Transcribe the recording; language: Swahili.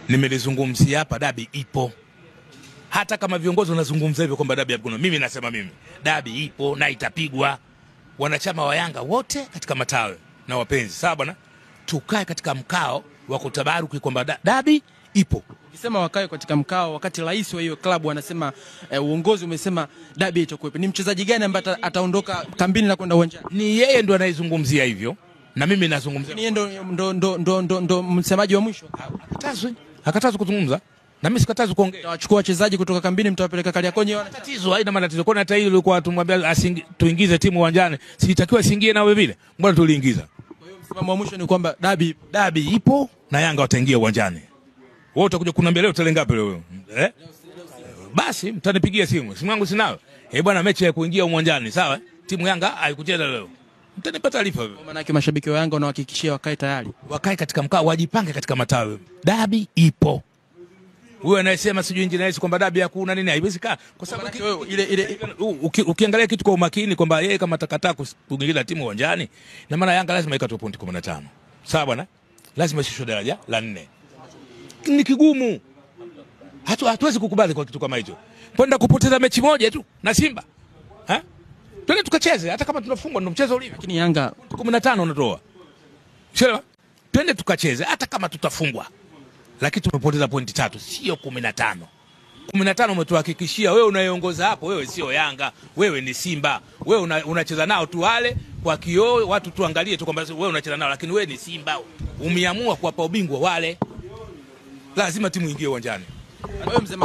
Nimelizungumzia hapa, dabi ipo. Hata kama viongozi wanazungumza hivyo kwamba dabi hakuna, mimi nasema dabi ipo na itapigwa. Wanachama wa Yanga wote katika matawi na wapenzi, sawa bwana, tukae katika mkao wa kutabaruki kwamba dabi ipo. Ukisema wakae katika mkao wakati rais wa hiyo klabu anasema uongozi umesema dabi itakuwepo, ni mchezaji gani ambaye ataondoka kambini na kwenda uwanjani? Ni yeye ndo anayezungumzia hivyo na mimi nazungumzia. Ni yeye ndo msemaji wa mwisho. Hakatazi kuzungumza na mimi sikatazi kuongea. Tawachukua wachezaji kutoka kambini mtawapeleka Kariakoo wana tatizo, haina matatizo. Kwa hata hilo ilikuwa tumwambia tuingize timu uwanjani, sitakiwa siingie nawe vile, mbona tuliingiza. Kwa hiyo msimamo wa mwisho ni kwamba dabi ipo na Yanga wataingia uwanjani. Wewe utakuja kuniambia leo tarehe ngapi leo? Basi mtanipigia simu yangu sinayo. Bwana, mechi ya kuingia uwanjani, sawa? Timu Yanga haikucheza leo. Mtanipa taarifa wewe. Maana yake mashabiki wa Yanga wanahakikishia wakae tayari. Wakae katika mkao, wajipange katika matawi. Dabi ipo. Wewe anayesema sijui injinia kwamba dabi hakuna nini, haiwezekani. Kwa sababu ukiangalia kitu kwa umakini kwamba yeye kama atakataa kuingiza timu uwanjani, na maana Yanga lazima ikatoe pointi 15. Sawa bwana? Lazima ishushe daraja la 4. Ni kigumu. Hatuwezi kukubali kwa kitu kama hicho. Kwenda kupoteza mechi moja tu na Simba. Twende tukacheze hata kama tunafungwa, ndio mchezo ulivyo. Lakini Yanga 15 unatoa. Sawa? Twende tukacheze hata kama tutafungwa. Lakini tumepoteza pointi 3, sio 15. 15 umetuhakikishia wewe unayeongoza hapo, wewe sio Yanga, wewe ni Simba. Wewe unacheza nao tu wale kwa kioo, watu tuangalie tu kwamba wewe unacheza nao, lakini wewe ni Simba. Umeamua kuwapa ubingwa wale. Lazima timu ingie uwanjani. Wewe mzee